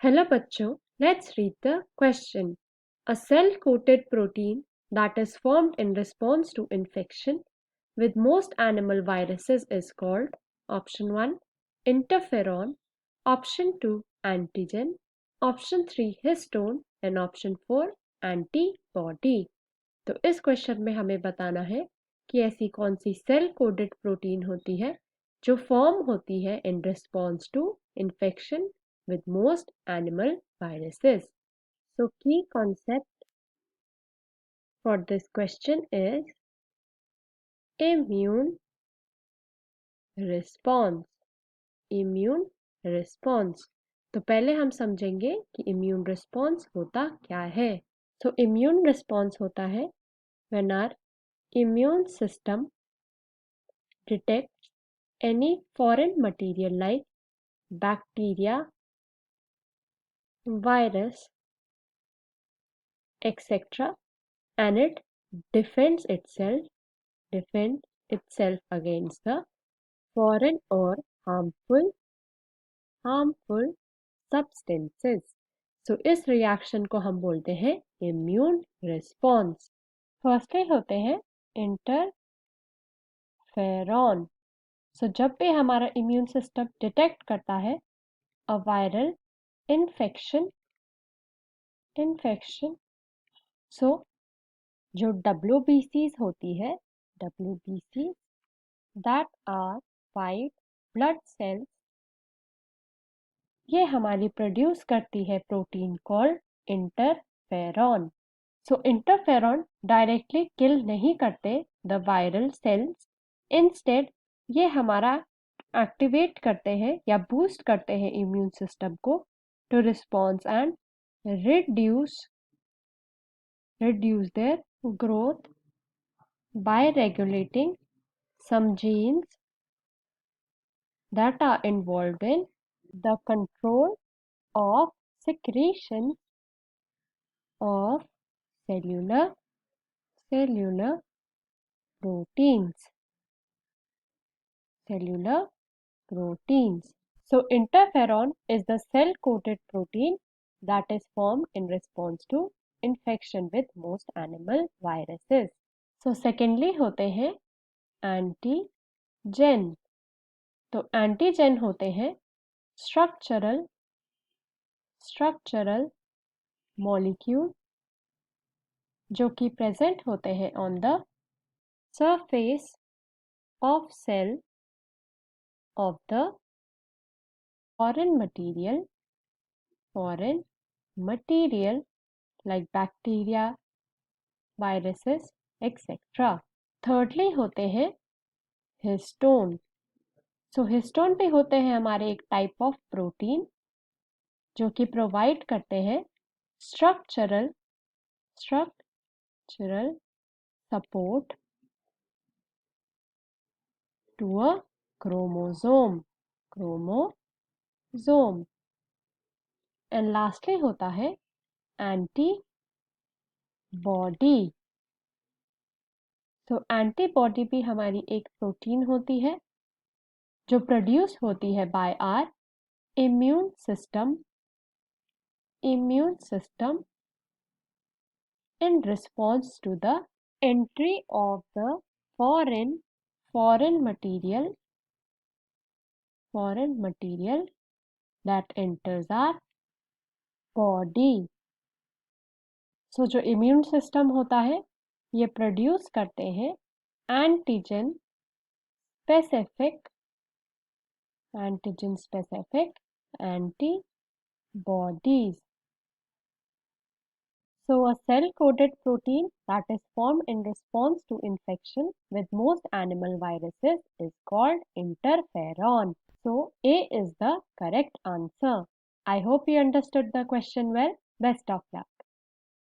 Hello bachcho, let's read the question. A cell-coated protein that is formed in response to infection with most animal viruses is called option 1 interferon, option 2 antigen, option 3 histone and option 4 antibody. तो इस question में हमें बताना है कि ऐसी कौन सी cell coded protein होती है जो फॉर्म होती है in response to infection with most animal viruses. So key concept for this question is immune response. Immune response. तो पहले हम समझेंगे कि immune response होता क्या है. So immune response होता है when our immune system detects any foreign material like bacteria, virus, etc. and it defends itself against the foreign or harmful substances. So इस रिएक्शन को हम बोलते हैं इम्यून रिस्पॉन्स. फर्स्टली होते हैं इंटरफेरॉन. सो जब भी हमारा इम्यून सिस्टम डिटेक्ट करता है अ वायरल इन्फेक्शन सो जो WBCs होती है WBCs that are white blood cells, ये हमारी प्रोड्यूस करती है प्रोटीन कॉल्ड इंटरफेरॉन. सो इंटरफेरॉन डायरेक्टली किल नहीं करते द वायरल सेल्स. इंस्टेड ये हमारा एक्टिवेट करते हैं या बूस्ट करते हैं इम्यून सिस्टम को to response and reduce their growth by regulating some genes that are involved in the control of secretion of cellular proteins. So interferon is the cell-coated protein that is formed in response to infection with most animal viruses. So secondly होते हैं antigen. तो antigen होते हैं structural molecule जो कि present होते हैं on the surface of cell of the foreign material like bacteria, viruses, etc. Thirdly होते हैं हिस्टोन. सो हिस्टोन पे होते हैं हमारे एक टाइप ऑफ प्रोटीन जो कि प्रोवाइड करते हैं structural support to a chromosome. And lastly होता है एंटीबॉडी. तो एंटीबॉडी भी हमारी एक प्रोटीन होती है जो प्रोड्यूस होती है by our immune system in response to the entry of the foreign material that enters our body. So जो immune system होता है ये प्रोड्यूस करते हैं antigen specific antibodies. So a cell-coated protein that is formed in response to infection with most animal viruses is called interferon. So A is the correct answer. I hope you understood the question well. Best of luck.